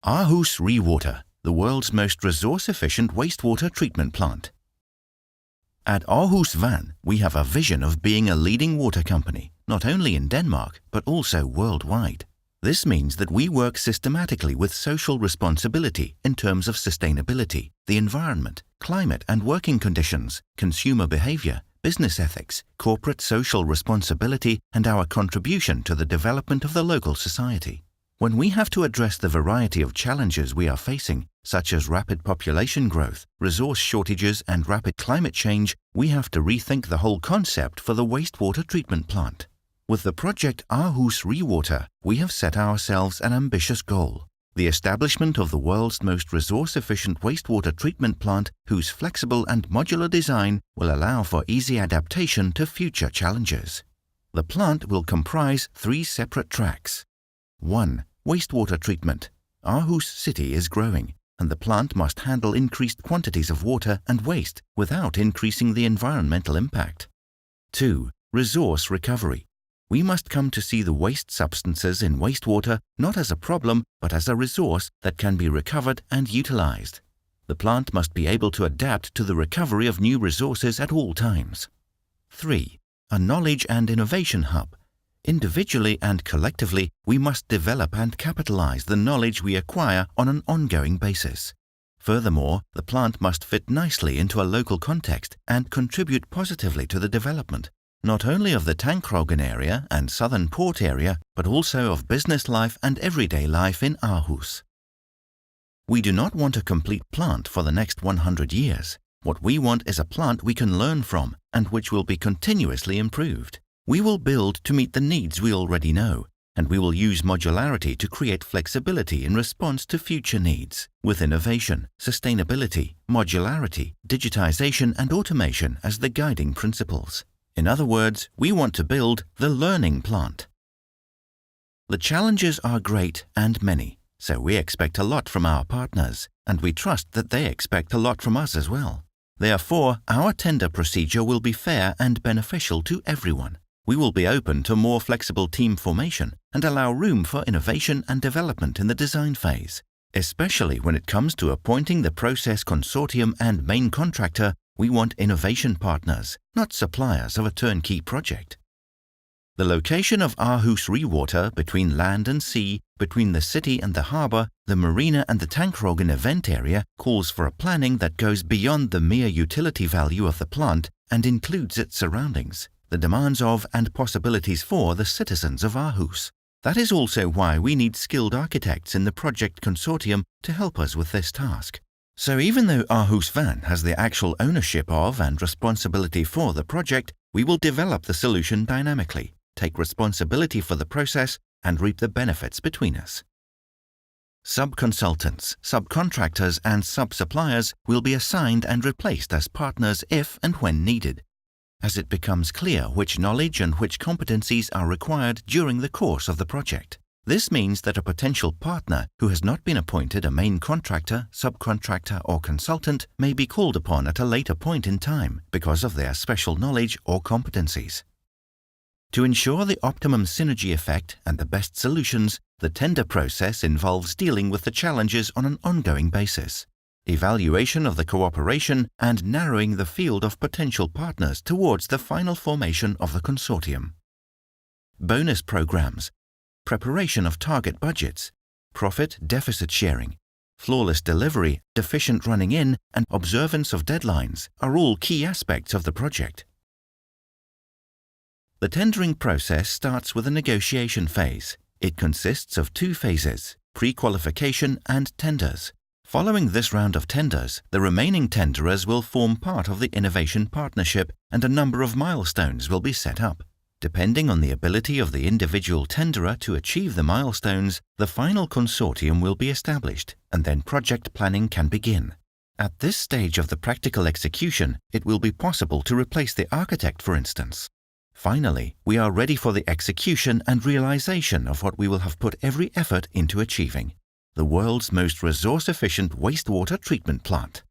Aarhus ReWater, the world's most resource-efficient wastewater treatment plant. At Aarhus Van, we have a vision of being a leading water company, not only in Denmark, but also worldwide. This means that we work systematically with social responsibility in terms of sustainability, the environment, climate and working conditions, consumer behavior, business ethics, corporate social responsibility, and our contribution to the development of the local society. When we have to address the variety of challenges we are facing, such as rapid population growth, resource shortages, and rapid climate change, we have to rethink the whole concept for the wastewater treatment plant. With the project Aarhus ReWater, we have set ourselves an ambitious goal: the establishment of the world's most resource-efficient wastewater treatment plant whose flexible and modular design will allow for easy adaptation to future challenges. The plant will comprise 3 separate tracks. 1. Wastewater treatment. Aarhus City is growing, and the plant must handle increased quantities of water and waste without increasing the environmental impact. 2. Resource recovery. We must come to see the waste substances in wastewater not as a problem, but as a resource that can be recovered and utilized. The plant must be able to adapt to the recovery of new resources at all times. 3. A knowledge and innovation hub. Individually and collectively, we must develop and capitalize the knowledge we acquire on an ongoing basis. Furthermore, the plant must fit nicely into a local context and contribute positively to the development, not only of the Tankrogen area and southern port area, but also of business life and everyday life in Aarhus. We do not want a complete plant for the next 100 years. What we want is a plant we can learn from and which will be continuously improved. We will build to meet the needs we already know, and we will use modularity to create flexibility in response to future needs, with innovation, sustainability, modularity, digitization and automation as the guiding principles. In other words, we want to build the learning plant. The challenges are great and many, so we expect a lot from our partners, and we trust that they expect a lot from us as well. Therefore, our tender procedure will be fair and beneficial to everyone. We will be open to more flexible team formation and allow room for innovation and development in the design phase. Especially when it comes to appointing the process consortium and main contractor, we want innovation partners, not suppliers of a turnkey project. The location of Aarhus ReWater between land and sea, between the city and the harbour, the marina and the Tankrogen event area calls for a planning that goes beyond the mere utility value of the plant and includes its surroundings, the demands of and possibilities for the citizens of Aarhus. That is also why we need skilled architects in the project consortium to help us with this task. So even though Aarhus Van has the actual ownership of and responsibility for the project, we will develop the solution dynamically, take responsibility for the process, and reap the benefits between us. Sub-consultants, subcontractors and sub-suppliers will be assigned and replaced as partners if and when needed, as it becomes clear which knowledge and which competencies are required during the course of the project. This means that a potential partner who has not been appointed a main contractor, subcontractor or consultant may be called upon at a later point in time because of their special knowledge or competencies. To ensure the optimum synergy effect and the best solutions, the tender process involves dealing with the challenges on an ongoing basis, evaluation of the cooperation, and narrowing the field of potential partners towards the final formation of the consortium. Bonus programs, preparation of target budgets, profit-deficit sharing, flawless delivery, efficient running in, and observance of deadlines are all key aspects of the project. The tendering process starts with a negotiation phase. It consists of 2 phases, pre-qualification and tenders. Following this round of tenders, the remaining tenderers will form part of the innovation partnership and a number of milestones will be set up. Depending on the ability of the individual tenderer to achieve the milestones, the final consortium will be established and then project planning can begin. At this stage of the practical execution, it will be possible to replace the architect, for instance. Finally, we are ready for the execution and realization of what we will have put every effort into achieving: the world's most resource-efficient wastewater treatment plant.